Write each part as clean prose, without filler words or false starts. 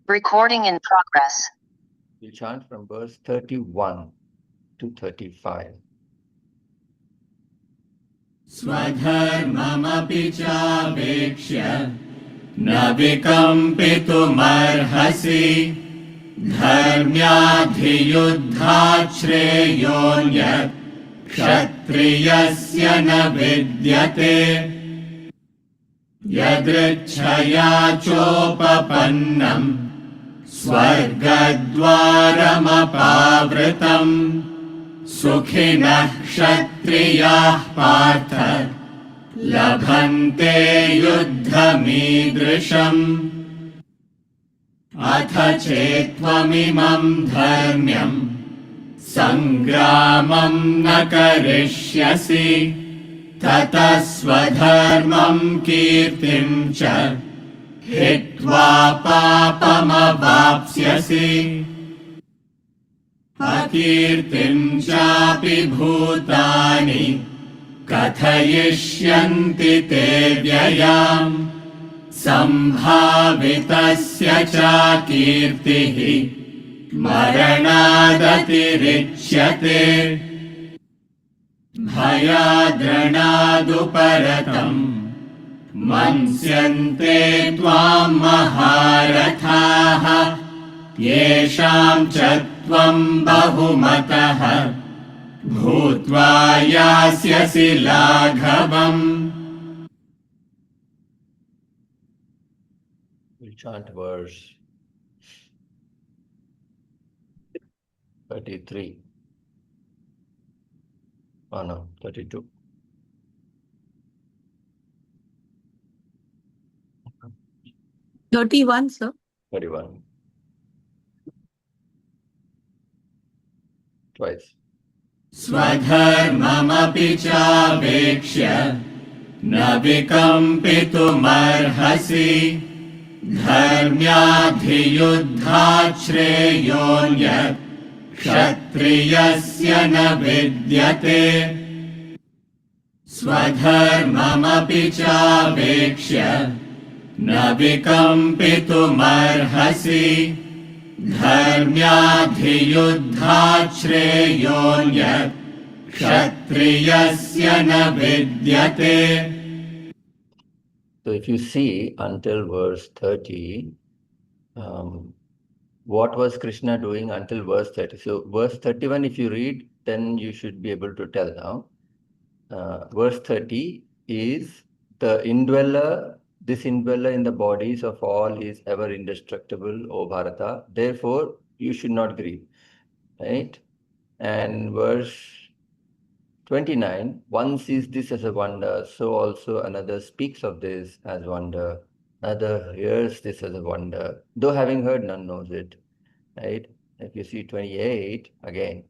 Recording in progress. We'll chant from verse 31 to 35. स्वधर्ममपि चावेक्ष्य न विकम्पितुमर्हसि धर्म्याधियुद्धात् श्रेयोऽन्यत् क्षत्रियस्य न विद्यते यदृच्छया चोपपन्नम् स्वर्गद्वारमपावृतम् सुखिनः क्षत्रियाः पार्थ लभन्ते युद्धमीदृशम् अथ चेत्त्वमिमम् धर्म्यम् सङ्ग्रामम् न करिष्यसि ततः स्वधर्मम् कीर्तिम् च हित्वा पापमवाप्स्यसि अकीर्तिम् चापि भूतानि कथयिष्यन्ति ते व्ययाम् सम्भावितस्य चाकीर्तिः मरणादतिरिच्यते भयाद्रणादुपरतम् मन्स्यन्ते त्वाम् महारथाः येषाम् च त्वम् बहुमतः भूत्वा यास्यसि लाघवम्. We'll chant verse 33. Oh no, 32. $31, sir. 31. Twice. स्वधर्ममपि चावेक्ष्य न विकम्पितुमर्हसि धर्म्याधियुद्धात् श्रेयोऽन्यत् क्षत्रियस्य न विद्यते स्वधर्ममपि चावेक्ष्य न विकम्पितुमर्हसि धर्म्याधियुद्धात् श्रेयोऽन्यत् क्षत्रियस्य न विद्यते. So if you see until verse 30, what was Krishna doing until verse 30? So verse 31, if you read, then you should be able to tell now. Verse 30 is the indweller, this indweller in the bodies of all is ever indestructible, O Bharata. Therefore, you should not grieve, right? And verse 29, one sees this as a wonder, so also another speaks of this as wonder. Another hears this as a wonder, though having heard, none knows it, right? If you see 28, again,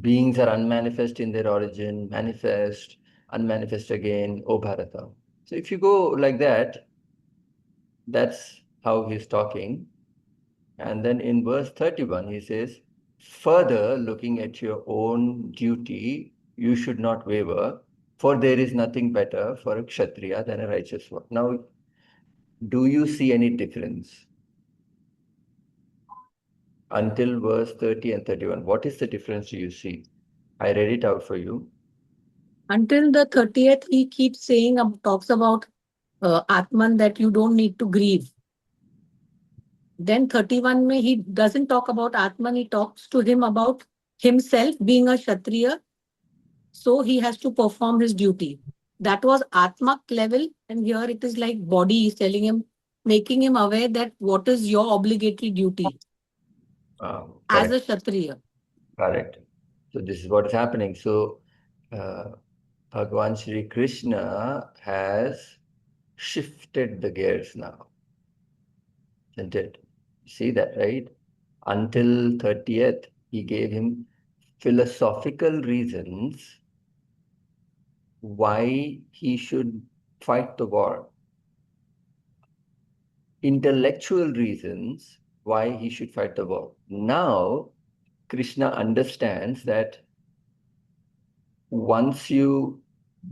beings are unmanifest in their origin, manifest, unmanifest again, O Bharata. So if you go like that, that's how he's talking. And then in verse 31, he says, further looking at your own duty, you should not waver, for there is nothing better for a Kshatriya than a righteous one. Now, do you see any difference? Until verse 30 and 31, what is the difference do you see? I read it out for you. Until the 30th, he keeps saying, talks about Atman, that you don't need to grieve. Then 31, he doesn't talk about Atman, he talks to him about himself being a Kshatriya. So he has to perform his duty. That was Atmak level, and here it is like body is telling him, making him aware that what is your obligatory duty as a Kshatriya. Correct. So this is what is happening. So Bhagavan Shri Krishna has shifted the gears now. Isn't it? See that, right? Until 30th, he gave him philosophical reasons why he should fight the war. Intellectual reasons why he should fight the war. Now, Krishna understands that once you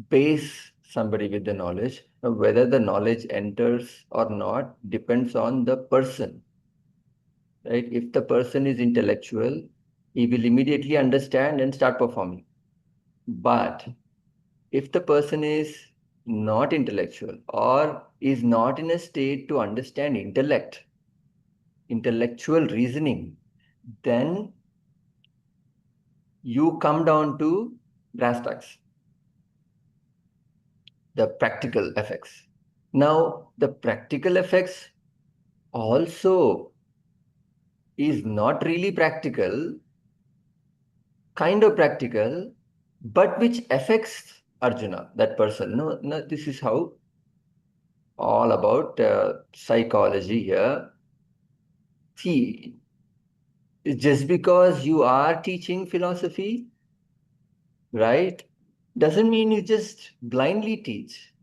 base somebody with the knowledge, whether the knowledge enters or not depends on the person. right? If the person is intellectual, he will immediately understand and start performing. But if the person is not intellectual or is not in a state to understand intellectual reasoning, then you come down to brass tacks, the practical effects. Now, the practical effects also is not really practical, kind of practical, but which affects Arjuna, that person. No, no, this is how all about psychology here. See, just because you are teaching philosophy, right, doesn't mean you just blindly teach.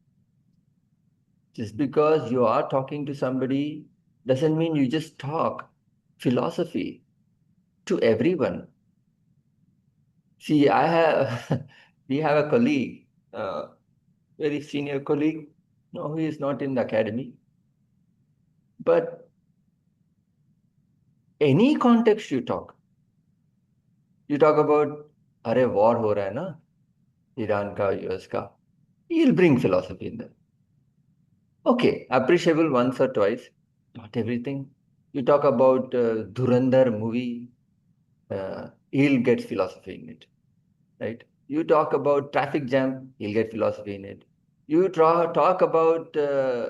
Just because you are talking to somebody doesn't mean you just talk philosophy to everyone. See, I have, we have a colleague, very senior colleague. No, he is not in the academy. But any context you talk about, अरे war हो रहा है ना, Iran का US का, he'll bring philosophy in there. Okay, appreciable once or twice, not everything. You talk about Dhurandhar movie, he'll get philosophy in it, right? You talk about traffic jam, he'll get philosophy in it. You talk about,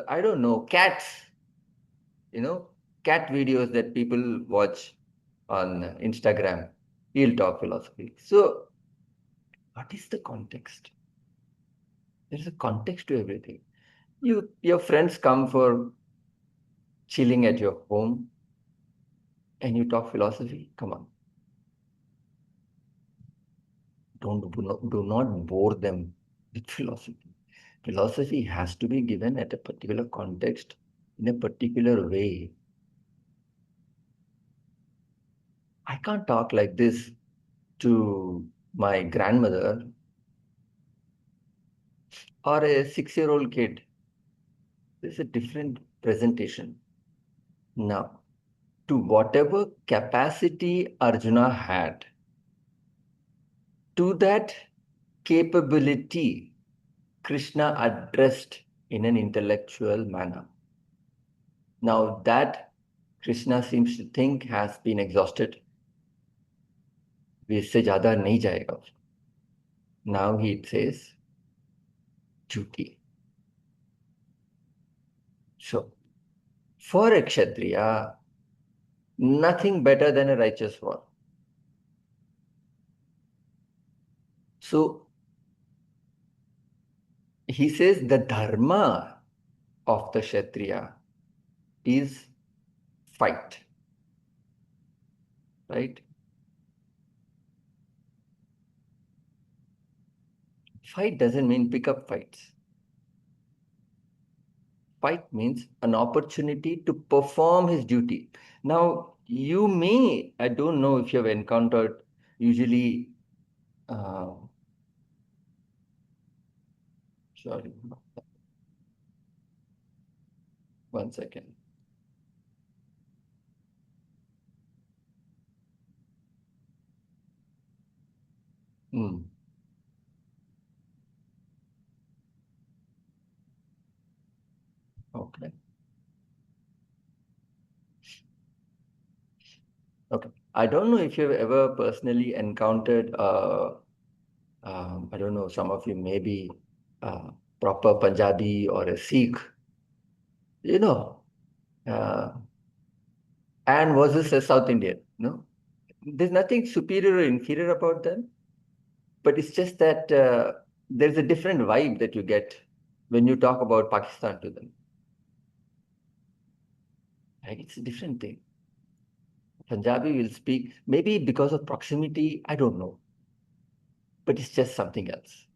I don't know, cats, you know, cat videos that people watch on Instagram, he'll talk philosophy. So, what is the context? There's a context to everything. Your friends come for chilling at your home and you talk philosophy. Come on, do not bore them with philosophy. Philosophy has to be given at a particular context in a particular way. I can't talk like this to my grandmother or a 6-year-old kid. There's a different presentation. Now, to whatever capacity Arjuna had, to that capability, Krishna addressed in an intellectual manner. Now, that Krishna seems to think has been exhausted. इससे ज्यादा नहीं जाएगा. Now he says duty. So, for a Kshatriya, nothing better than a righteous war. So, he says the dharma of the Kshatriya is fight, right? Fight doesn't mean pick up fights. Fight means an opportunity to perform his duty. Now, you may, I don't know if you have encountered, usually, uh, sorry, one second. Hmm. Okay. Okay. I don't know if you've ever personally encountered, I don't know, some of you may be proper Punjabi or a Sikh, you know, uh, and versus a South Indian, no? There's nothing superior or inferior about them, but it's just that there's a different vibe that you get when you talk about Pakistan to them. Right? It's a different thing. Punjabi will speak, maybe because of proximity, I don't know, but it's just something else.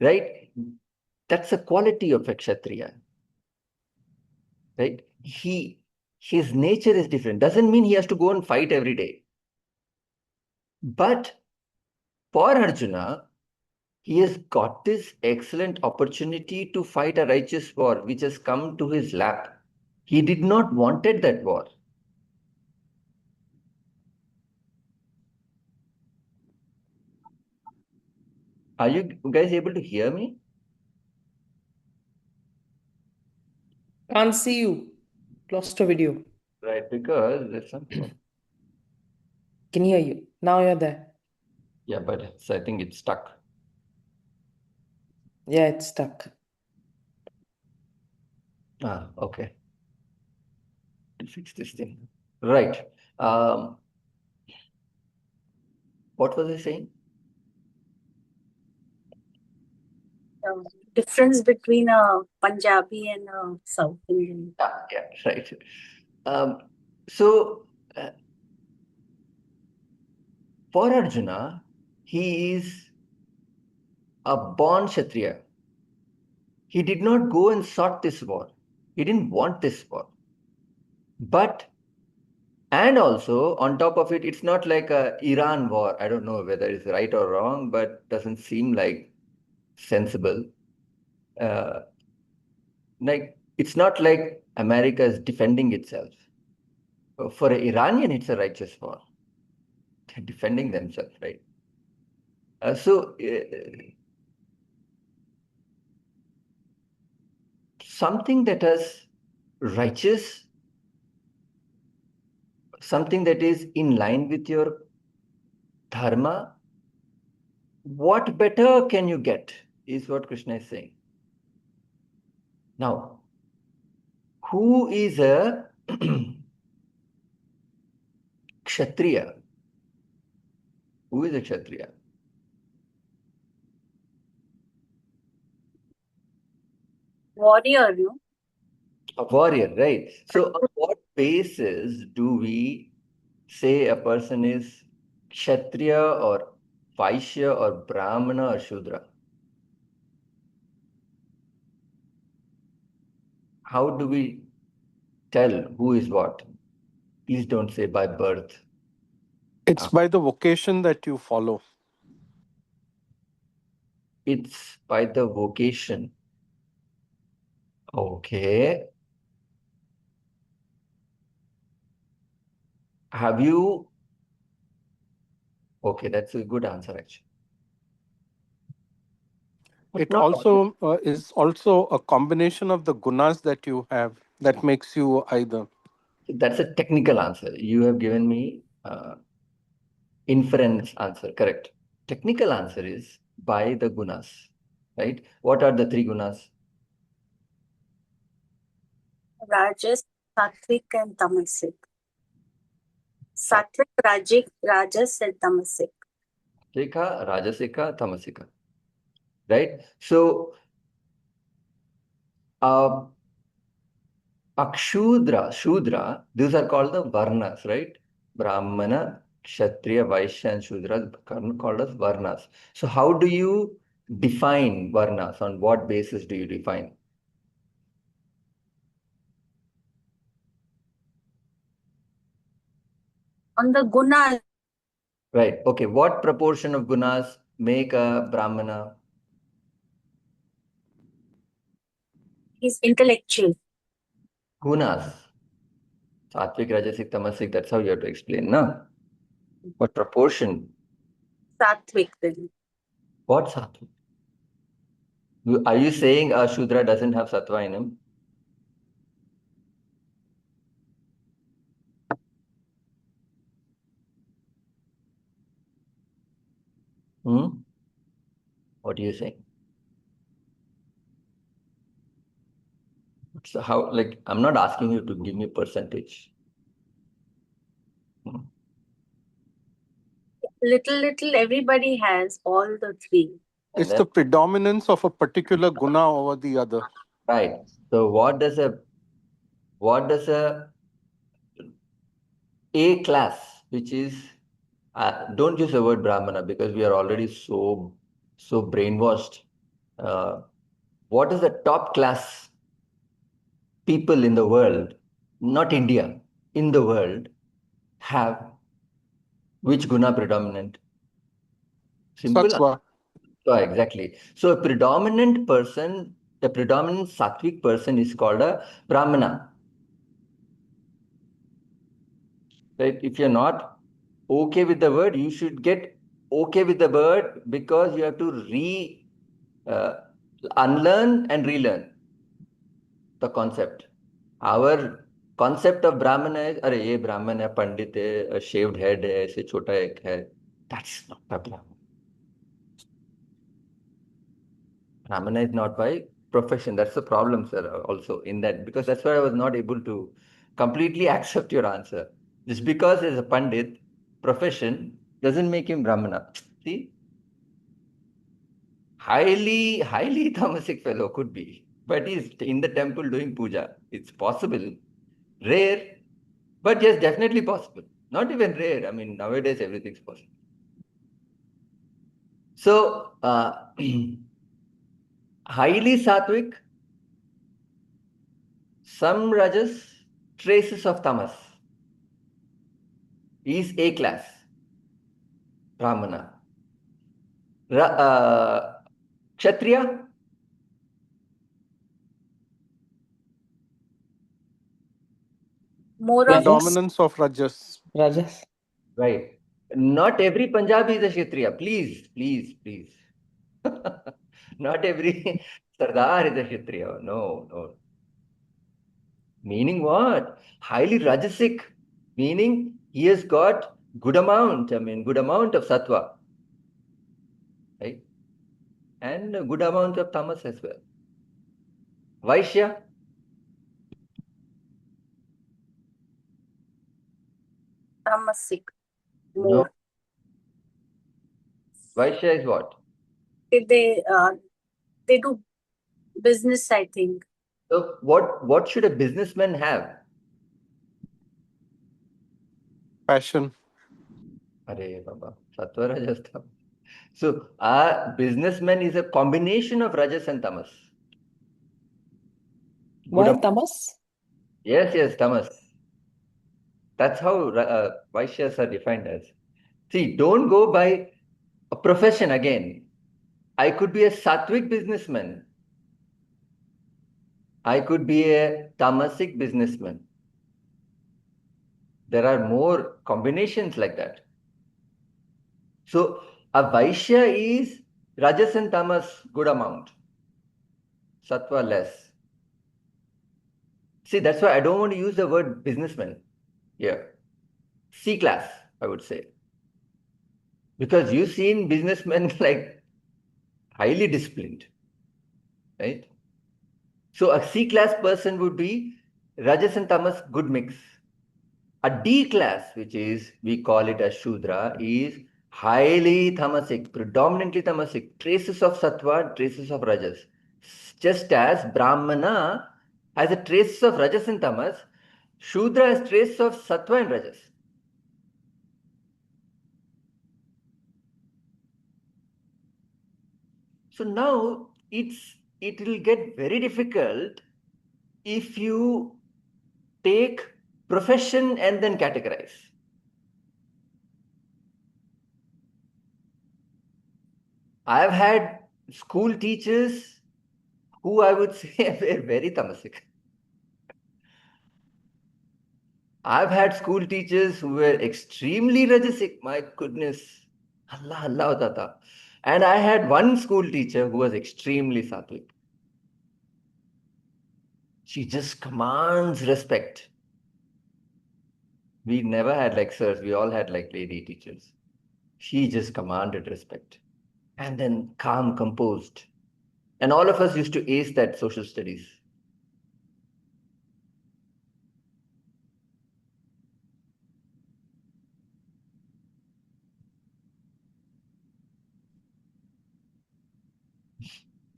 Right? That's a quality of a Kshatriya. Right? His nature is different. Doesn't mean he has to go and fight every day. But for Arjuna, he has got this excellent opportunity to fight a righteous war, which has come to his lap. He did not wanted that war. Are you guys able to hear me? Can't see you. Lost a video. Right, because there's some problem. Can hear you. Now you're there. Yeah, but I think it's stuck. Yeah, it's stuck. Okay. To fix this thing. Right. What was I saying? Difference between a Punjabi and a South Indian. Yeah, right. Um, so for Arjuna, he is a born Kshatriya. He did not go and sought this war. He didn't want this war. But and also on top of it, it's not like a Iran war. I don't know whether it's right or wrong, but doesn't seem like sensible. Uh, like it's not like America is defending itself. For an Iranian, it's a righteous war. They're defending themselves, right? Something that is righteous, something that is in line with your dharma, what better can you get? Is what Krishna is saying. Now, who is a Kshatriya? Who is a Kshatriya? Warrior, no? A warrior, right? So, on what basis do we say a person is Kshatriya or Vaishya or Brahmana or Shudra? How do we tell who is what? Please don't say by birth. It's by the vocation that you follow. It's by the vocation. Okay. Have you? Okay, that's a good answer, actually. But It not always. also is also a combination of the gunas that you have that makes you either. That's a technical answer. You have given me inference answer, correct? Technical answer is by the gunas, right? What are the three gunas? Rajas, Sattvic, and Tamasic. Sattvic, Rajic, Rajas, and Tamasic. Sattva, Rajasika, Tamasika, right? So, uh, Akshudra, Shudra, these are called the Varnas, right? Brahmana, Kshatriya, Vaishya, and Shudra are called as Varnas. So, how do you define Varnas? On what basis do you define? On the Guna, Right. Okay. What proportion of gunas make a Brahmana? he's intellectual. Gunas. Sattvic, Rajasic, Tamasic. That's how you have to explain, no? What proportion? Sattvic then. What sattvic? Are you saying a Shudra doesn't have sattva in him? Hmm? What are you saying? So how, like, I'm not asking you to give me percentage. Hmm. Little, everybody has all the three. And It's then, the predominance of a particular guna over the other. right. So what does A class, which is don't use the word Brahmana because we are already so brainwashed. Uh, what is the top class people in the world, not India, in the world, have which guna predominant? Simple. Sattva. Exactly. So a predominant person, a predominant sattvic person is called a Brahmana. Right? If you're not okay with the word, you should get okay with the bird because you have to unlearn and relearn the concept. Our concept of Brahmana is, अरे ये Brahman है, पंडित है, shaved head है, ऐसे छोटा एक है. That's not a Brahman. Brahmana is not by profession. That's the problem, sir, also in that, because that's why I was not able to completely accept your answer. Just because he's a Pandit, profession doesn't make him Brahmana. See, highly tamasic fellow could be, but he's in the temple doing puja. It's possible, rare, but yes, definitely possible. Not even rare. I mean, nowadays everything's possible. So, highly sattvic, some rajas, traces of tamas. Is A class, Brahmana. Kshatriya, More of Rajas. Predominance of Rajas. Rajas. right. Not every Punjabi is a Kshatriya. Please, please, please. Not every Sardar is a Kshatriya. No, no. Meaning what? Highly Rajasic. Meaning he has got good amount, good amount of Sattva. Right? And a good amount of Tamas as well. Vaishya, tamasic. no. More. Vaishya is what? They do business, I think. So what should a businessman have? Passion. Arey Baba, Sattva Rajas Tamas. So our businessman is a combination of Rajas and Tamas. Good. Why Tamas? Yes, Tamas. That's how Vaishyas are defined as. See, don't go by a profession again. I could be a Sattvic businessman. I could be a Tamasic businessman. There are more combinations like that. So a Vaishya is Rajas and Tamas good amount, Sattva less. See, that's why I don't want to use the word businessman here. C class, I would say. Because you've seen businessmen like highly disciplined, right? So a C class person would be Rajas and Tamas good mix. A D class, which is, we call it as Shudra, is highly tamasic, predominantly tamasic, traces of Sattva, traces of Rajas. Just as Brahmana has a trace of Rajas and Tamas, Shudra has trace of Sattva and Rajas. So now it will get very difficult if you take profession and then categorize. I've had school teachers who I would say were very tamasic. I've had school teachers who were extremely rajasic. My goodness. Allah, Allah, Tata. And I had one school teacher who was extremely sattvic. She just commands respect. We never had like sirs, we all had like lady teachers. She just commanded respect. And then calm, composed. And all of us used to ace that social studies.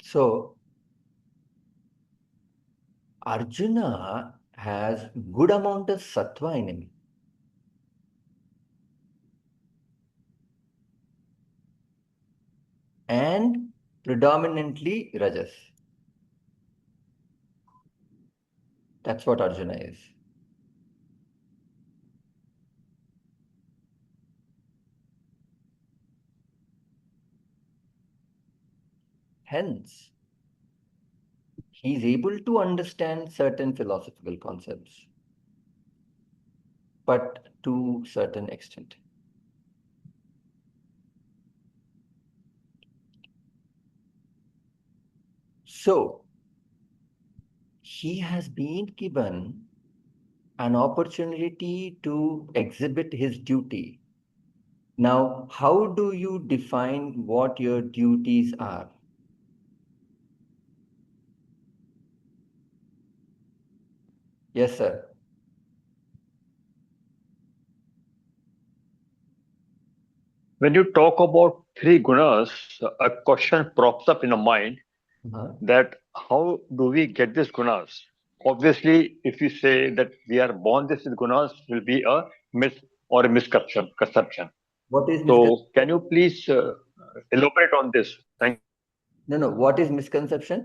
So Arjuna has good amount of sattva in him. And predominantly rajas. That's what Arjuna is. Hence, he is able to understand certain philosophical concepts, but to certain extent. So he has been given an opportunity to exhibit his duty. Now, how do you define what your duties are? Yes, sir. When you talk about three gunas, a question pops up in the mind Uh-huh. that how do we get these gunas? Obviously, if you say that we are born this with gunas, will be a myth or a misconception. Conception. What is misconception? So, can you please elaborate on this? Thank you. No. What is misconception?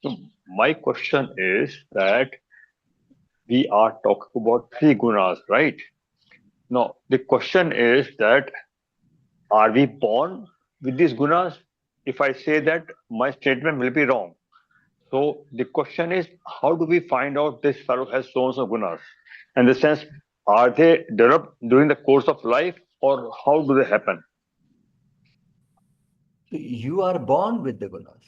So, my question is that we are talking about three gunas, right? Now, the question is that are we born with these gunas? If I say that, my statement will be wrong. So the question is, how do we find out this fellow has so and so gunas? In the sense, are they developed during the course of life, or how do they happen? So you are born with the gunas.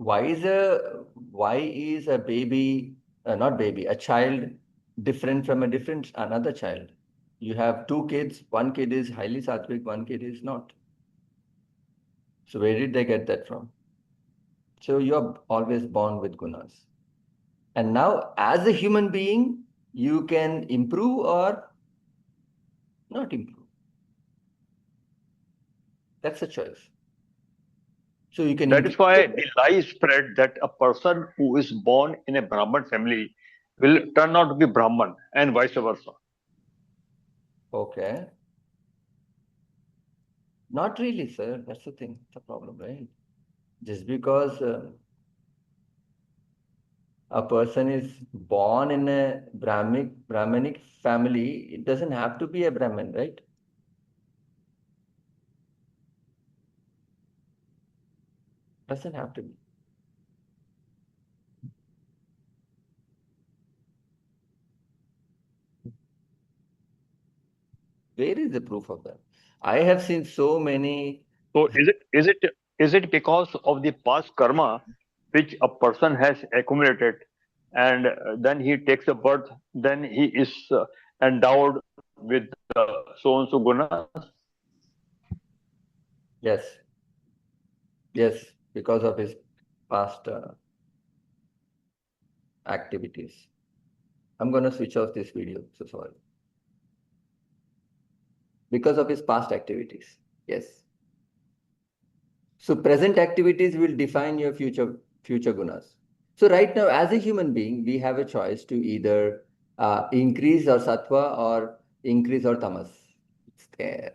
Why is a baby, not baby, a child different from another child? You have two kids, one kid is highly sattvic, one kid is not. So where did they get that from? So you're always born with gunas. And now, as a human being, you can improve or not improve. That's a choice. So you can That is increase. why the lie is spread that a person who is born in a Brahman family will turn out to be Brahman and vice versa. Okay. Not really, sir. That's the thing. The problem, right? Just because a person is born in a Brahmanic family, it doesn't have to be a Brahmin, right? Doesn't have to be. Where is the proof of that? I have seen so many. So is it because of the past karma which a person has accumulated, and then he takes a birth, then he is endowed with so and so gunas? Yes, yes, because of his past activities. I'm going to switch off this video. So sorry. Because of his past activities. Yes. So present activities will define your future gunas. So right now, as a human being, we have a choice to either increase our sattva or increase our tamas. It's there.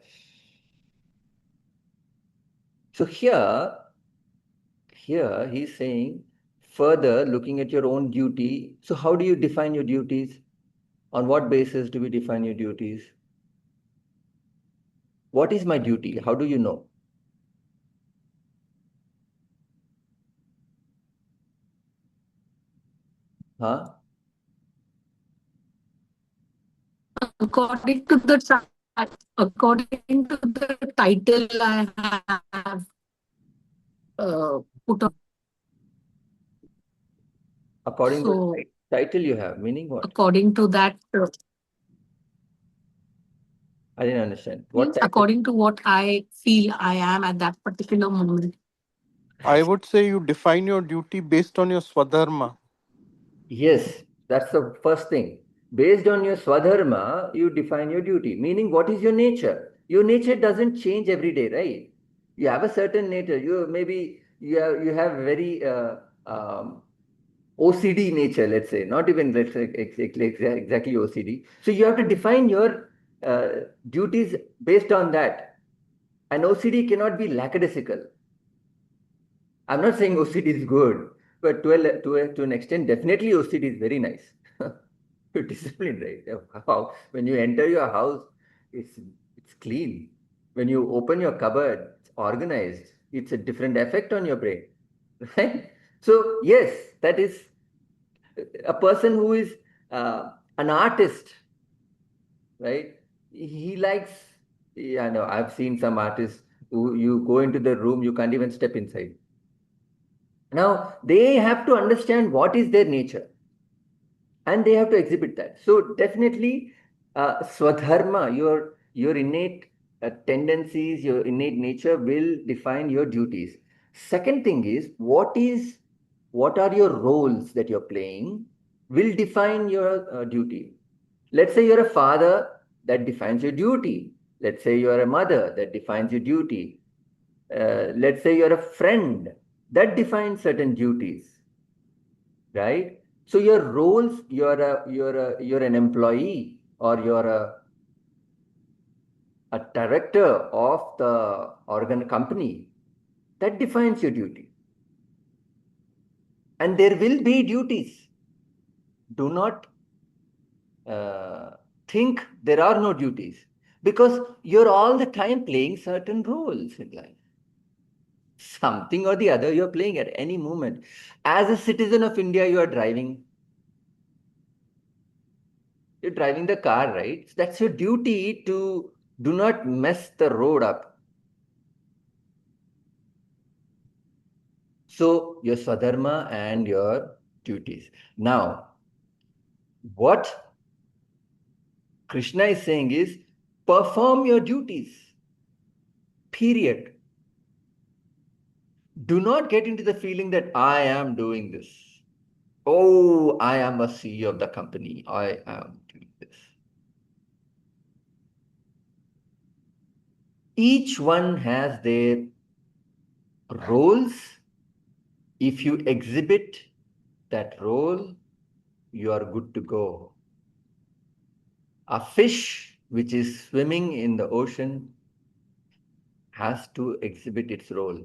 So here he's saying further looking at your own duty. So how do you define your duties? On what basis do we define your duties? What is my duty? How do you know? Huh? According to the according to the title I have put on. According to So the title you have, meaning what? according to that I didn't understand. What means title? according to what I feel I am at that particular moment. I would say you define your duty based on your swadharma. Yes, that's the first thing. Based on your swadharma, you define your duty. Meaning, what is your nature? Your nature doesn't change every day, right? You have a certain nature. You have very OCD nature, let's say, not even let's say exactly OCD. So you have to define your duties based on that. And OCD cannot be lackadaisical. I'm not saying OCD is good, but to an extent, definitely OCD is very nice. You're disciplined, right? When you enter your house, it's clean. When you open your cupboard, it's organized. It's a different effect on your brain, right? So yes, that is a person who is an artist, right? He likes, yeah, no, I've seen some artists You go into the room, you can't even step inside. Now, they have to understand what is their nature and they have to exhibit that. So definitely, swadharma, your innate tendencies, your innate nature will define your duties. Second thing is what are your roles that you're playing will define your duty. Let's say you're a father, that defines your duty. Let's say you're a mother, that defines your duty. Let's say you're a friend, that defines certain duties, right? So your roles, you're an employee or you're a director of the organ company, that defines your duty. And there will be duties. Do not think there are no duties because you're all the time playing certain roles in life. Something or the other you're playing at any moment. As a citizen of India, you're driving the car, right? So that's your duty to do not mess the road up. So your swadharma and your duties. Now, what Krishna is saying is perform your duties. Period. Do not get into the feeling that I am doing this. Oh, I am a CEO of the company. I am doing this. Each one has their roles. If you exhibit that role, you are good to go. A fish which is swimming in the ocean has to exhibit its role.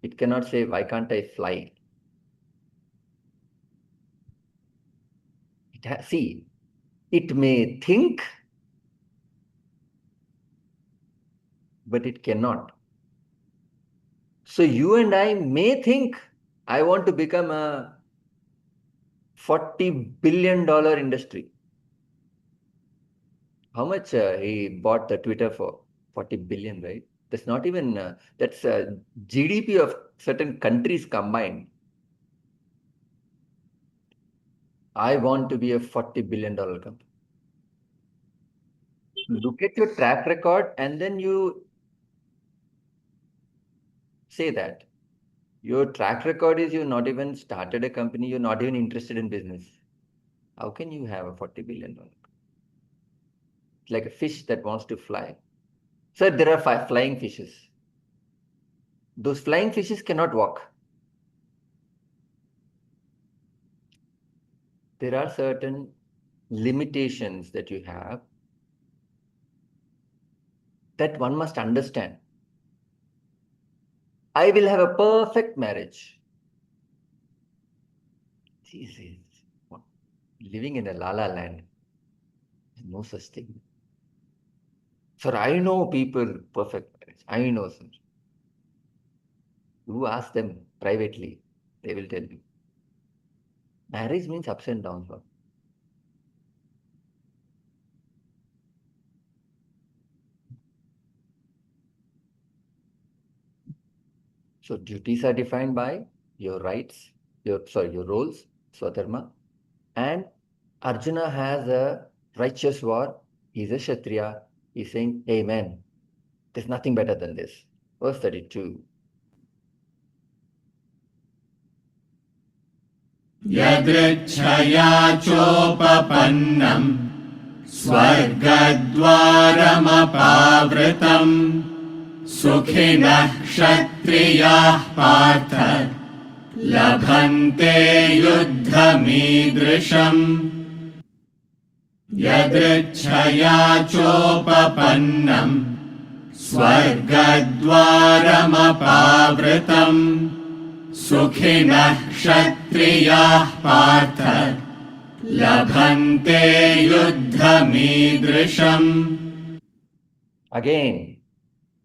It cannot say, why can't I fly? See, it may think, but it cannot. So you and I may think, I want to become a $40 billion industry. How much he bought the Twitter for? 40 billion, right? That's not even, that's GDP of certain countries combined. I want to be a $40 billion company. Look at your track record and then you say that. Your track record is you've not even started a company, you're not even interested in business. How can you have a $40 billion? It's like a fish that wants to fly. So there are five flying fishes. Those flying fishes cannot walk. There are certain limitations that you have that one must understand. I will have a perfect marriage. Jesus, living in a la-la land. No such thing. Sir, I know people perfect marriage. I know, sir. You ask them privately, they will tell you. Marriage means ups and downs. Sir. So duties are defined by your rights, your roles, swadharma. And Arjuna has a righteous war. He's a Kshatriya. He's saying, Amen. There's nothing better than this. Verse 32. यदृच्छया चोपपन्नम् स्वर्गद्वारमपावृतम् सुखिनः क्षत्रियाः पार्थ लभन्ते युद्धमीदृशम् यदृच्छया चोपपन्नम् स्वर्गद्वारमपावृतम् सुखिनः क्षत्रियाः पार्थ लभन्ते युद्धमीदृशम्. Again,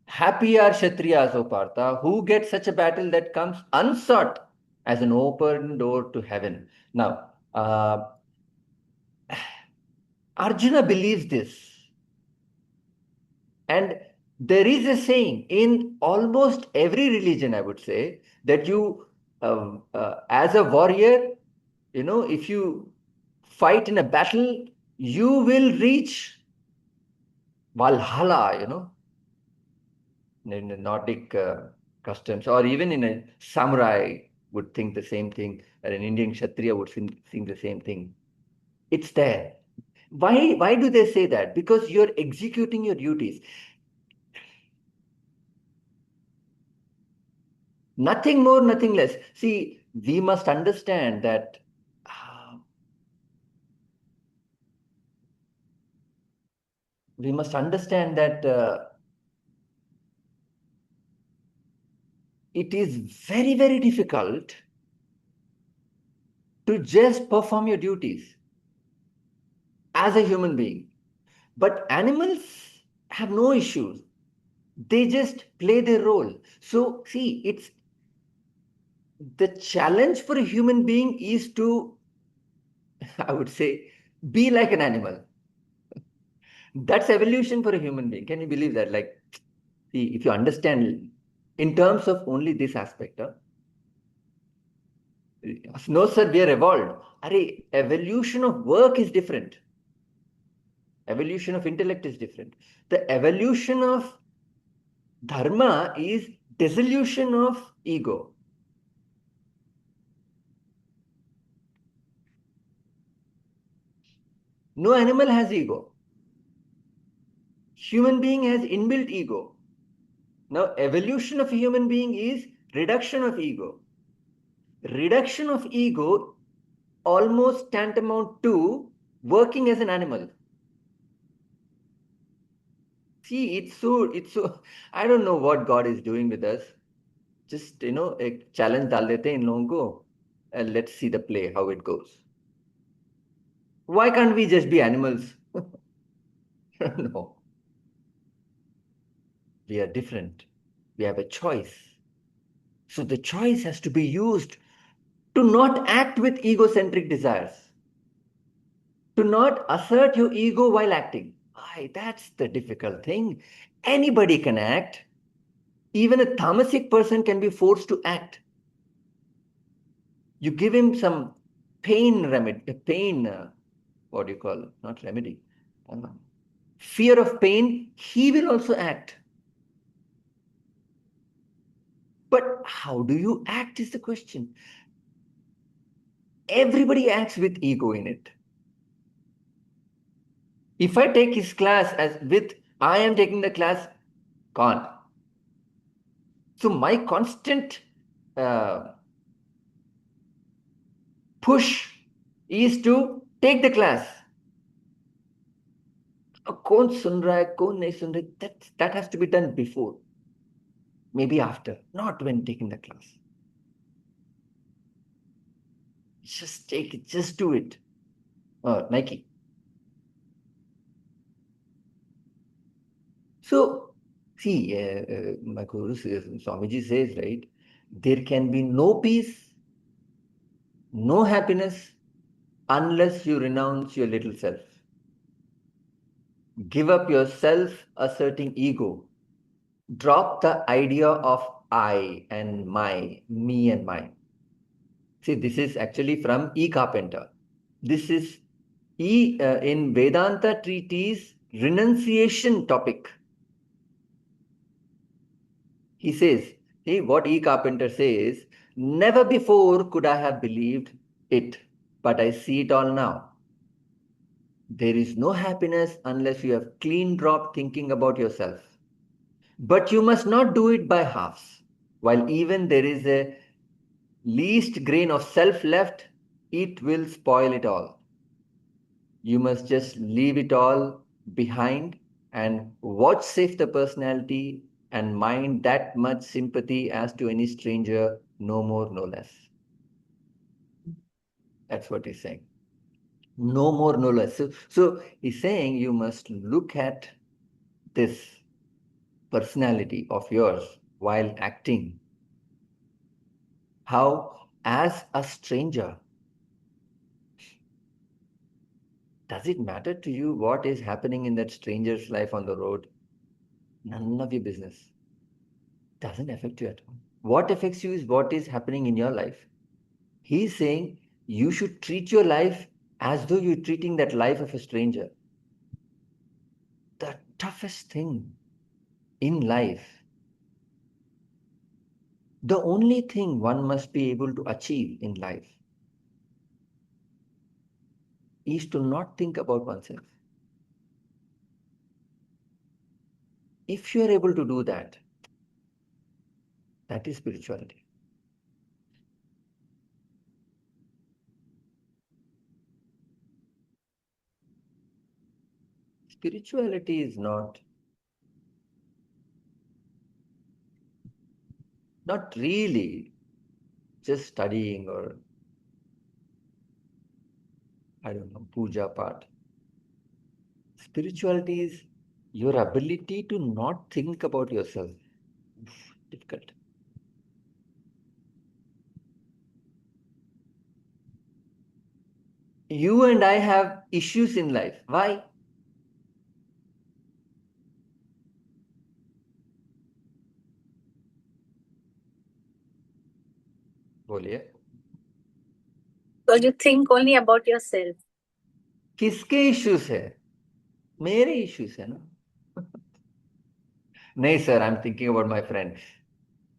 happy are Kshatriyas, O Partha, who get such a battle that comes unsought as an open door to heaven. Now, Arjuna believes this. And There is a saying in almost every religion, I would say, that you, as a warrior, if you fight in a battle, you will reach Valhalla, in the Nordic customs, or even in a samurai would think the same thing, or an Indian Kshatriya would think the same thing. It's there. Why do they say that? Because you're executing your duties. Nothing more, nothing less. See, we must understand that we must understand that it is very, very difficult to just perform your duties as a human being. But animals have no issues. They just play their role. So, see, it's the challenge for a human being is to, I would say, be like an animal. That's evolution for a human being. Can you believe that? Like, see, if you understand in terms of only this aspect, no, sir, we are evolved. Evolution of work is different. Evolution of intellect is different. The evolution of dharma is dissolution of ego. No animal has ego. Human being has inbuilt ego. Now, evolution of a human being is reduction of ego. Reduction of ego almost tantamount to working as an animal. See, it's so, I don't know what God is doing with us. Just, a challenge डाल देते हैं इन लोगों को, and let's see the play, how it goes. Why can't we just be animals? No, we are different. We have a choice. So the choice has to be used to not act with egocentric desires, to not assert your ego while acting. Why, that's the difficult thing. Anybody can act. Even a tamasic person can be forced to act. You give him some pain remedy, pain, what do you call it? Not remedy. Fear of pain, he will also act. But how do you act is the question. Everybody acts with ego in it. If I take his class as with, I am taking the class, gone. So my constant push is to take the class. कौन सुन रहा है कौन नहीं सुन रहा, that has to be done before, maybe after, not when taking the class. Just take it, just do it. Nike. So, see, my Guru Swamiji says, right, there can be no peace, no happiness unless you renounce your little self. Give up your self-asserting ego. Drop the idea of I and my, me and mine. See, this is actually from E. Carpenter. This is in Vedanta treatise renunciation topic. He says, see what E. Carpenter says, never before could I have believed it, but I see it all now. There is no happiness unless you have clean dropped thinking about yourself. But you must not do it by halves. While even there is a least grain of self left, it will spoil it all. You must just leave it all behind and vouchsafe the personality and mind that much sympathy as to any stranger, no more, no less. That's what he's saying. No more, no less. So he's saying you must look at this personality of yours while acting. How, as a stranger, does it matter to you what is happening in that stranger's life on the road? None of your business. Doesn't affect you at all. What affects you is what is happening in your life. He's saying you should treat your life as though you're treating that life of a stranger. The toughest thing in life, the only thing one must be able to achieve in life is to not think about oneself. If you are able to do that, that is spirituality. Spirituality is not really just studying or, I don't know, puja part. Spirituality is your ability to not think about yourself. Difficult. You and I have issues in life. Why? बोलिए. Because you think only about yourself. किसके issues है? मेरे issues है ना. नहीं sir, I'm thinking about my friend.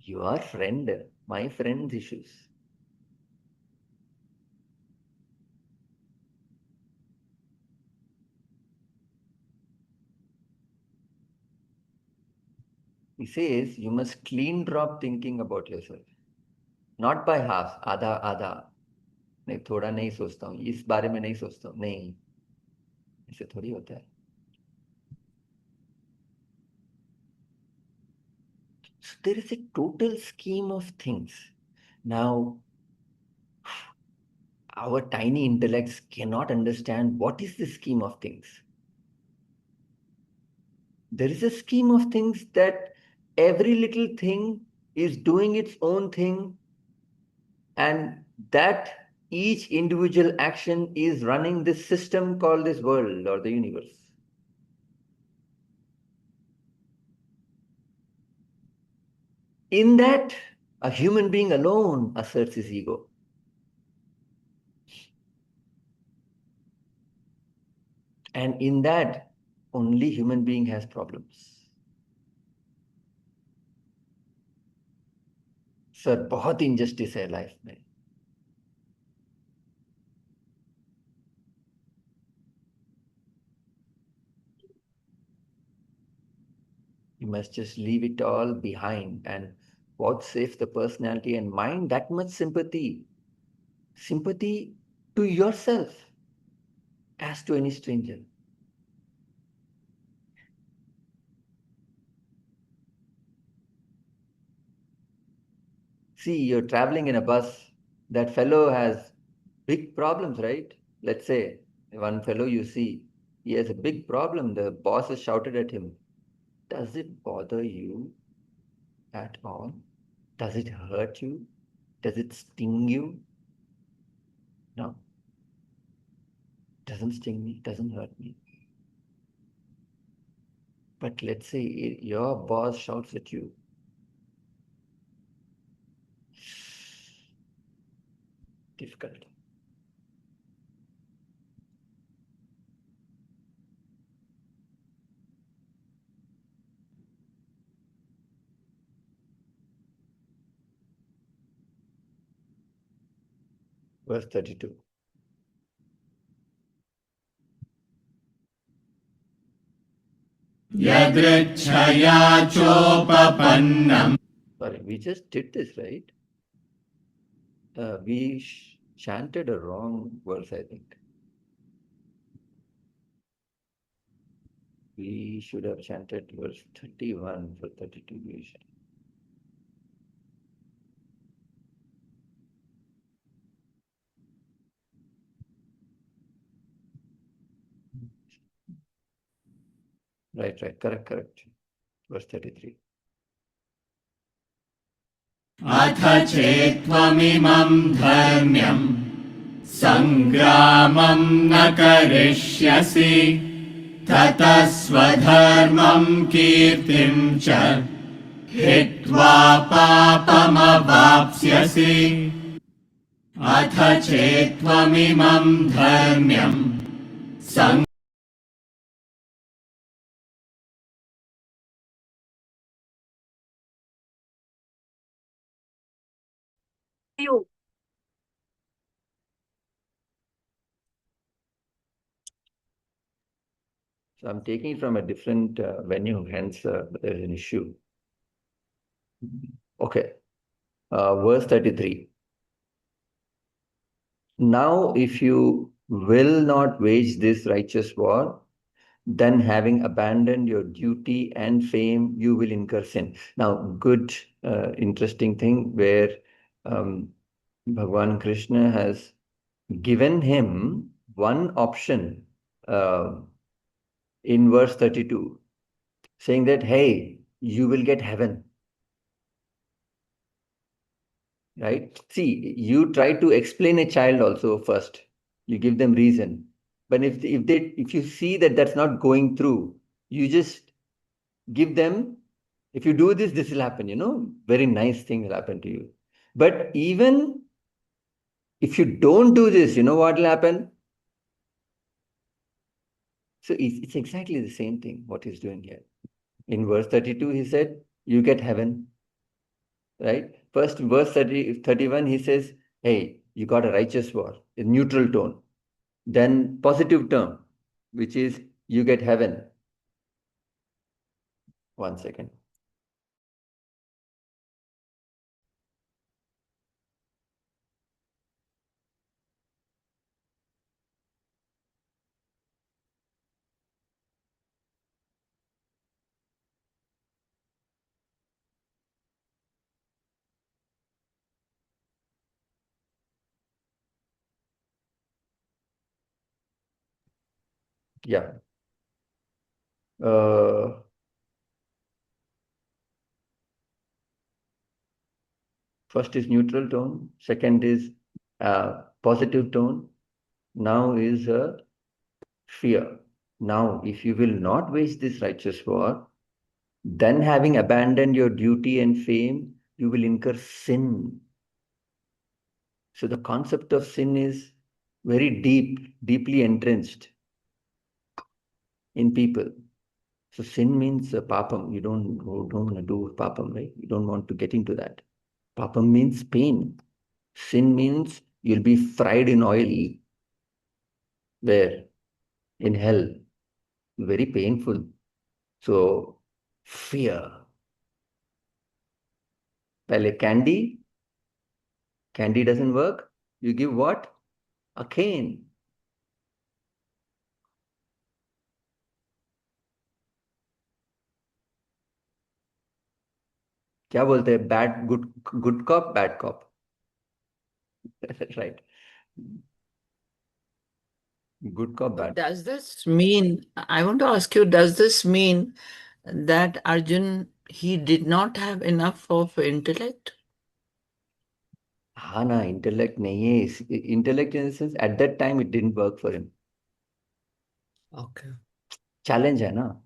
Your friend, my friend's issues. He says you must clean drop thinking about yourself. Not by half, आधा आधा. नहीं, थोड़ा नहीं सोचता हूँ, इस बारे में नहीं सोचता हूँ. नहीं, ऐसे थोड़ी होता है. So there is a total scheme of things. Now, our tiny intellects cannot understand what is the scheme of things. There is a scheme of things that every little thing is doing its own thing, and that each individual action is running this system called this world or the universe. In that, a human being alone asserts his ego. And in that, only human being has problems. Sir बहुत injustice है life में. You must just leave it all behind, and what saves the personality and mind? That much sympathy. Sympathy to yourself as to any stranger. See, you're traveling in a bus. That fellow has big problems, right? Let's say one fellow you see, he has a big problem. The boss has shouted at him. Does it bother you at all? Does it hurt you? Does it sting you? No. Doesn't sting me, doesn't hurt me. But let's say your boss shouts at you. Difficult. Verse 32. यदृच्छया चोपपन्नम् Sorry, we just did this, right? We chanted a wrong verse, I think. We should have chanted verse 31 for 32 revision. Right, correct. Verse 33. अथ चेत्त्वमिमम् धर्म्यम् सङ्ग्रामम् न करिष्यसि ततः स्वधर्मं कीर्तिं च हित्वा पापमवाप्स्यसि अथ चेत्त्वमिमं धर्म्यं You. So I'm taking it from a different venue, hence there's an issue. Okay, verse 33. Now, if you will not wage this righteous war, then having abandoned your duty and fame, you will incur sin. Now, good, interesting thing where Bhagwan Krishna has given him one option in verse 32, saying that, hey, you will get heaven. Right? See, you try to explain a child also first. You give them reason. But if you see that that's not going through, you just give them, if you do this, this will happen, very nice thing will happen to you. But even if you don't do this, you know what will happen? So it's exactly the same thing, what he's doing here. In verse 32, he said, you get heaven, right? First, verse 31, he says, hey, you got a righteous war, a neutral tone. Then positive term, which is you get heaven. 1 second. Yeah. First is neutral tone. Second is positive tone. Now is fear. Now, if you will not wage this righteous war, then having abandoned your duty and fame, you will incur sin. So the concept of sin is very deeply entrenched in people. So sin means papam. You don't want to do papam, right? You don't want to get into that. Papam means pain. Sin means you'll be fried in oil. Where? In hell. Very painful. So fear. Well, candy doesn't work. You give what? A cane. क्या बोलते हैं? Bad, good cop, bad cop. Right. Good cop, bad. Does this mean, I want to ask you, does this mean that Arjun, he did not have enough of intellect? हाँ ना, intellect नहीं है. Intellect in the sense, at that time it didn't work for him. Okay. Challenge है ना.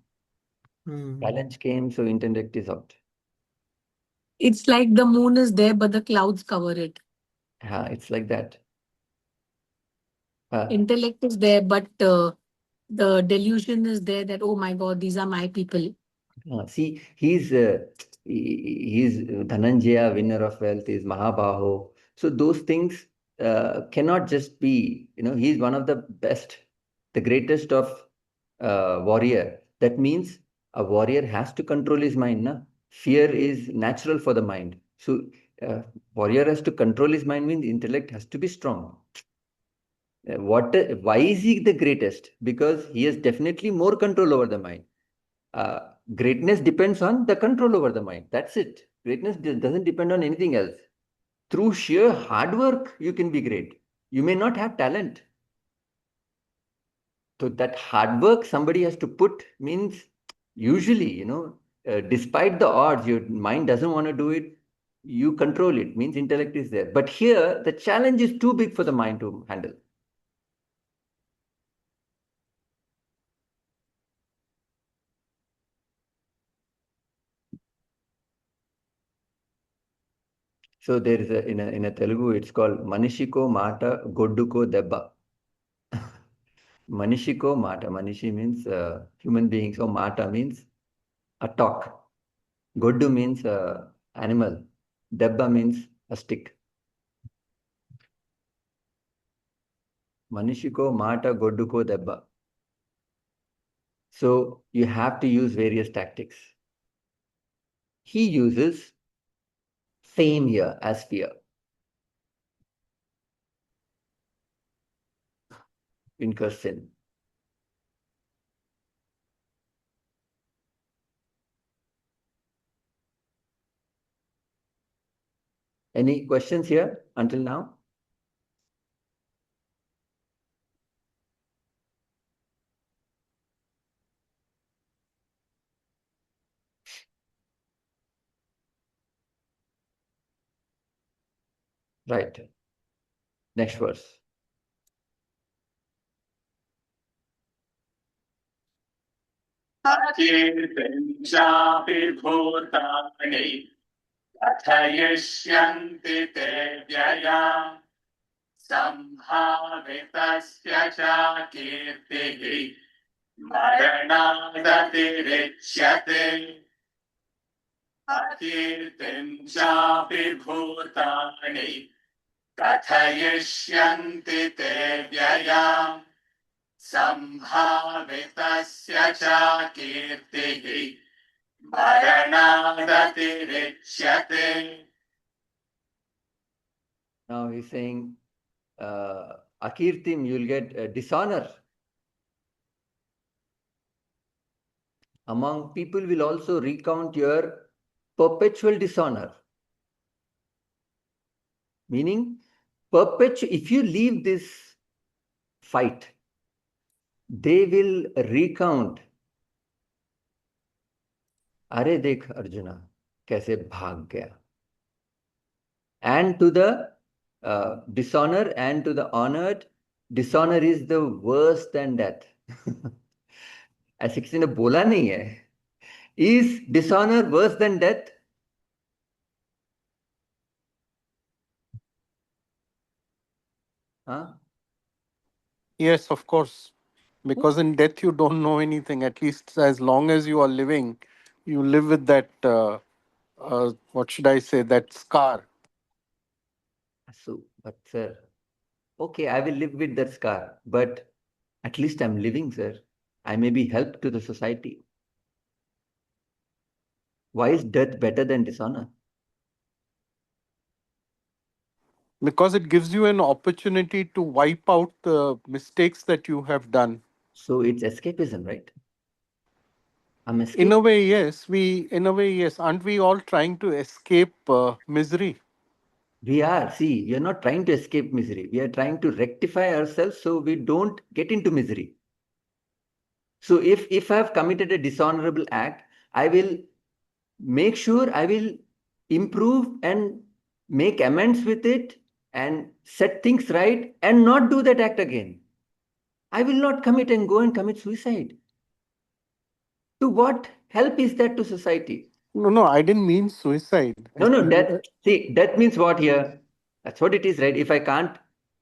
Hmm. Challenge came, so intellect is out. It's like the moon is there, but the clouds cover it. It's like that. Intellect is there, but the delusion is there that, oh my God, these are my people. See, he's Dhananjaya, winner of wealth, is Mahabaho. So those things cannot just be, he's one of the best, the greatest of warrior. That means a warrior has to control his mind. Na? Fear is natural for the mind. So warrior has to control his mind means intellect has to be strong. Why is he the greatest? Because he has definitely more control over the mind. Greatness depends on the control over the mind. That's it. Greatness doesn't depend on anything else. Through sheer hard work, you can be great. You may not have talent. So that hard work somebody has to put means usually, despite the odds, your mind doesn't want to do it. You control it, means intellect is there. But here, the challenge is too big for the mind to handle. So there is in a Telugu, it's called Manishiko Mata Godduko Debba. Manishiko Mata. Manishi means human being. So Mata means a talk. Goddu means animal. Debba means a stick. Manishiko Mata Godduko Debba. So you have to use various tactics. He uses fame here as fear. Incurs sin. Any questions here until now? Right. Next verse. अकीर्तिञ्चापि भूतानि कथयिष्यन्ति ते व्यया सम्भावितस्य च कीर्तिः मरणादतिरिच्यते अकीर्तिञ्चापि भूतानि कथयिष्यन्ति ते व्यया सम्भावितस्य च कीर्तिः मरणादतिरिच्यते. Now he's saying, Akirtim, you'll get dishonor. Among people will also recount your perpetual dishonor. Meaning, if you leave this fight, they will recount. अरे देख अर्जुना कैसे भाग गया. And to the dishonor and to the honored, dishonor is the worse than death. ऐसे किसी ने बोला नहीं है. Is dishonor worse than death? Huh? Yes, of course. Because in death you don't know anything. At least as long as you are living, you live with that. What should I say? That scar. So, but sir, okay, I will live with that scar, but at least I'm living, sir. I may be help to the society. Why is death better than dishonor? Because it gives you an opportunity to wipe out the mistakes that you have done. So it's escapism, right? I'm In escaping. a way, yes. In a way, yes. Aren't we all trying to escape misery? We are, see, we are not trying to escape misery. We are trying to rectify ourselves so we don't get into misery. So if I have committed a dishonorable act, I will make sure I will improve and make amends with it and set things right and not do that act again. I will not commit and go and commit suicide. To what help is that to society? No, I didn't mean suicide. No, death means what here? That's what it is, right? If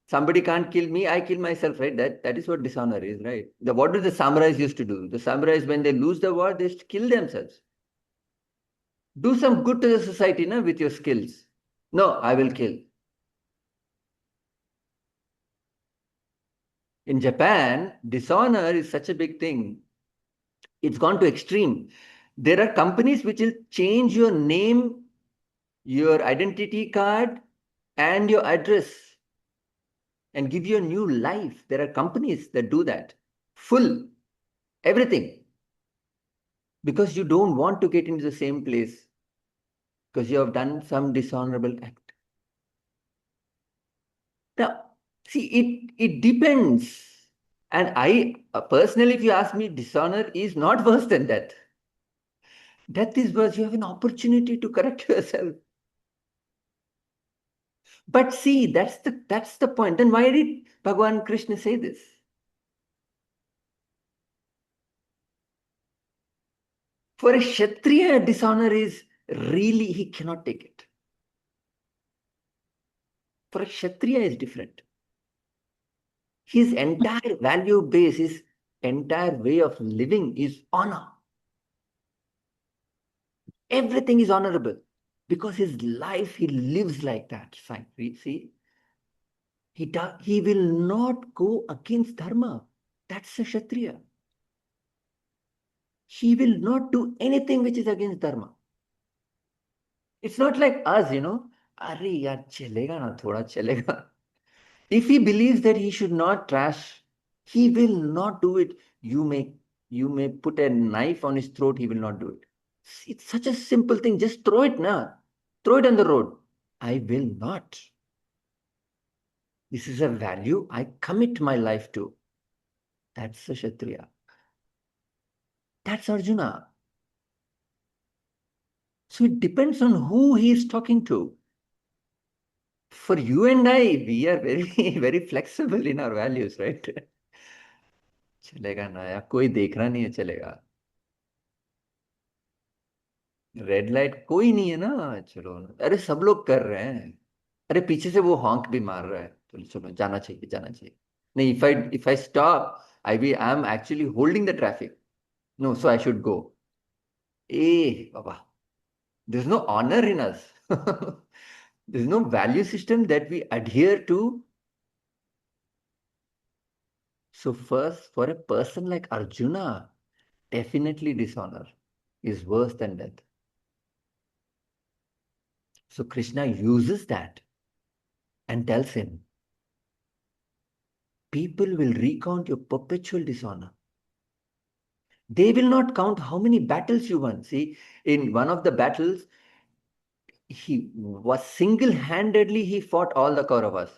somebody can't kill me, I kill myself, right? That is what dishonor is, right? What do the samurais used to do? The samurais, when they lose the war, they used to kill themselves. Do some good to the society, na, with your skills. No, I will kill. In Japan, dishonor is such a big thing. It's gone to extreme. There are companies which will change your name, your identity card, and your address and give you a new life. There are companies that do that. Full, everything. Because you don't want to get into the same place. Because you have done some dishonorable act. Now, see, it depends. And I, personally, if you ask me, dishonor is not worse than death. Death is worse. You have an opportunity to correct yourself. But see, that's the point. Then why did Bhagavan Krishna say this? For a Kshatriya, dishonor is really, he cannot take it. For a Kshatriya is different. His entire value base, his entire way of living is honor. Everything is honorable because his life, he lives like that. See, he will not go against dharma. That's a Kshatriya. He will not do anything which is against dharma. It's not like us, Arey yaar, chalega na, thoda chalega. If he believes that he should not trash, he will not do it. You may put a knife on his throat, he will not do it. It's such a simple thing. Just throw it now. Throw it on the road. I will not. This is a value I commit my life to. That's a Kshatriya. That's Arjuna. So it depends on who he is talking to. For you and I, we are very, very flexible in our values, right? चलेगा ना यार, कोई देखना नहीं है, चलेगा. Red light कोई नहीं है ना, चलो ना. अरे सब लोग कर रहे हैं. अरे पीछे से वो हॉन्क भी मार रहा है, चलो चलो, जाना चाहिए, जाना चाहिए. नहीं, if I stop, I am actually holding the traffic. No, so I should go. Eh, Baba, there's no honor in us. There's no value system that we adhere to. So first, for a person like Arjuna, definitely dishonor is worse than death. So Krishna uses that and tells him, people will recount your perpetual dishonor. They will not count how many battles you won. See, in one of the battles, he was single-handedly, he fought all the Kauravas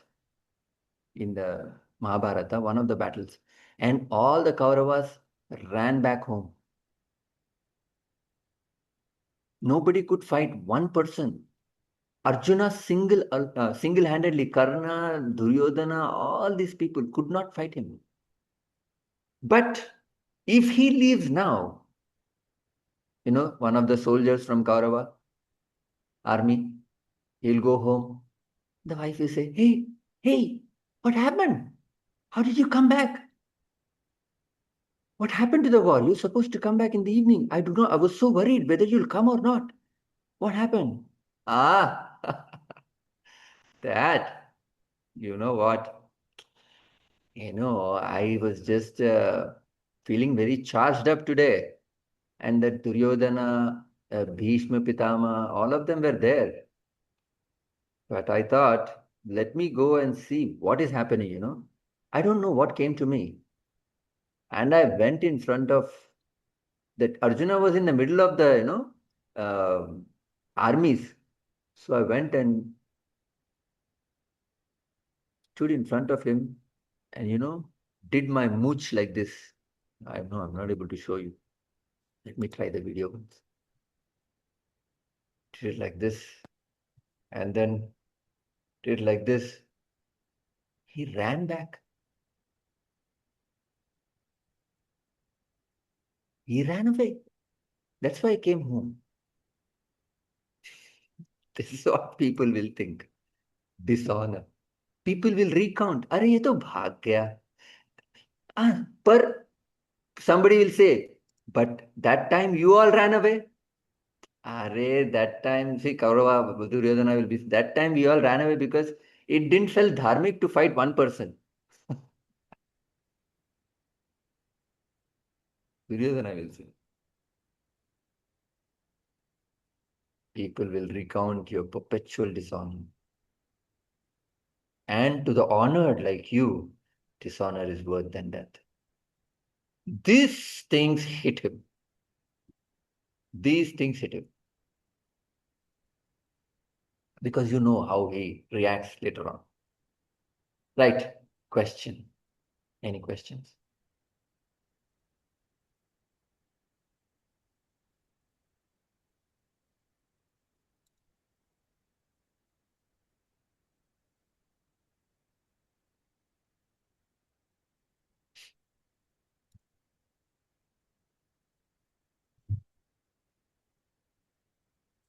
in the Mahabharata, one of the battles. And all the Kauravas ran back home. Nobody could fight one person. Arjuna single-handedly, Karna, Duryodhana, all these people could not fight him. But if he leaves now, one of the soldiers from Kaurava army, he'll go home. The wife will say, hey, hey, what happened? How did you come back? What happened to the war? You're supposed to come back in the evening. I do not, I was so worried whether you'll come or not. What happened? Ah, that, you know what? I was just feeling very charged up today. And that Duryodhana, Bhishma Pitama, all of them were there. But I thought, let me go and see what is happening. I don't know what came to me. And I went in front of that. Arjuna was in the middle of the, armies. So I went and stood in front of him and, did my mooch like this. I know I'm not able to show you. Let me try the video once. Did it like this. And then did like this. He ran back. He ran away. That's why I came home. This is what people will think. Dishonor. People will recount. अरे ये तो भाग गया. But somebody will say, but that time you all ran away. Arey, that time, see, Kaurava, Duryodhana will be, that time we all ran away because it didn't feel dharmic to fight one person. Duryodhana will say. People will recount your perpetual dishonor. And to the honored like you, dishonor is worse than death. These things hit him. These things hit him. Because you know how he reacts later on. Right. Question. Any questions?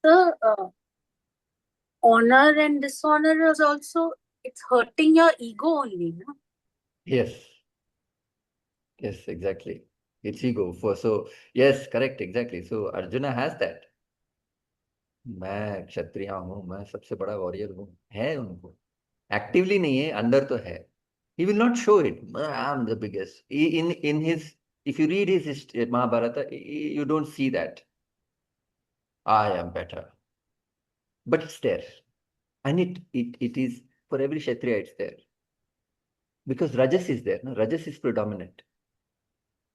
So, honor and dishonor is also It's hurting your ego only, no? Yes. Yes, exactly. It's ego. So yes, correct, exactly. So Arjuna has that. मैं क्षत्रिय हूँ, मैं सबसे बड़ा warrior हूँ, है उनको, actively नहीं है, अंदर तो है. He will not show it. I am the biggest. In his, if you read his Mahabharata, you don't see that. I am better, but it's there, and it is for every Kshatriya. It's there because Rajas is there. No? Rajas is predominant.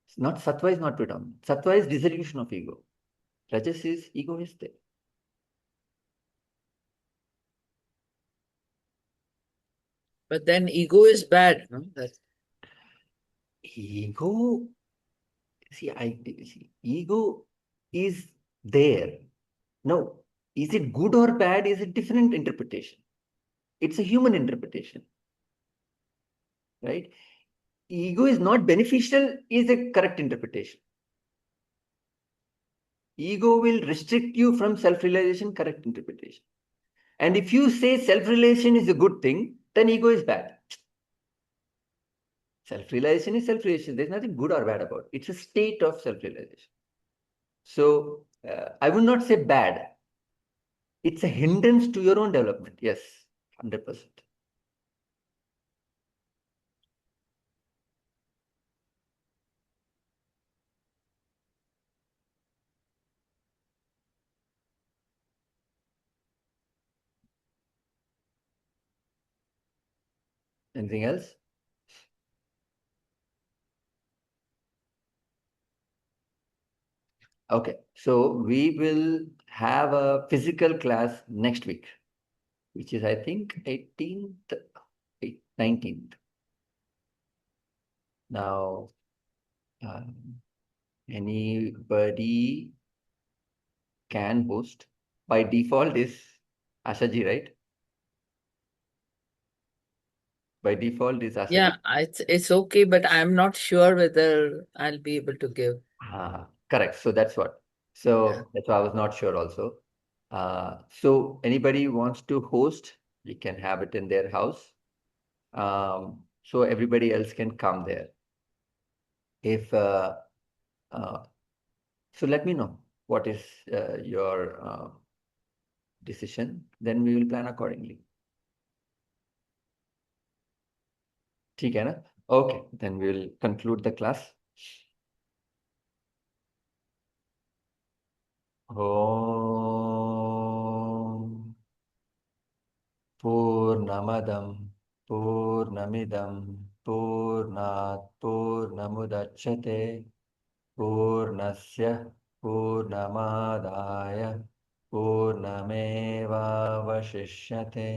It's not Sattva is not predominant. Sattva is dissolution of ego. Rajas is ego is there. But then ego is bad, no? That's Ego, see, ego is there. Now, is it good or bad? Is a different interpretation. It's a human interpretation, right? Ego is not beneficial is a correct interpretation. Ego will restrict you from self-realization, correct interpretation. And if you say self-realization is a good thing, then ego is bad. Self-realization is self-realization. There's nothing good or bad about it. It's a state of self-realization. So I would not say bad. It's a hindrance to your own development. Yes, 100%. Anything else? Okay, so we will have a physical class next week, which is, I think, 18th, 19th. Now, anybody can host. By default is Ashaji, right? By default is Ashaji. yeah, it's okay, but I'm not sure whether I'll be able to give. Correct. So that's what. So Yeah. that's why I was not sure also. So anybody wants to host, you can have it in their house. So everybody else can come there. If so, let me know what is your decision. Then we will plan accordingly. ठीक है ना? Okay, then we will conclude the class. ॐ पूर्णमदं पूर्णमिदं पूर्णात् पूर्णमुदच्यते पूर्णस्य पूर्णमादाय पूर्णमेवावशिष्यते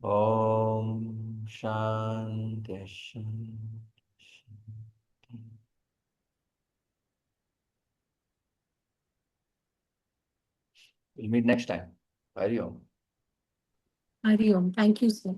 ॐ शान्ति शान्ति शान्ति. We'll meet next time. Hari Om. Hari Om. Thank you, sir.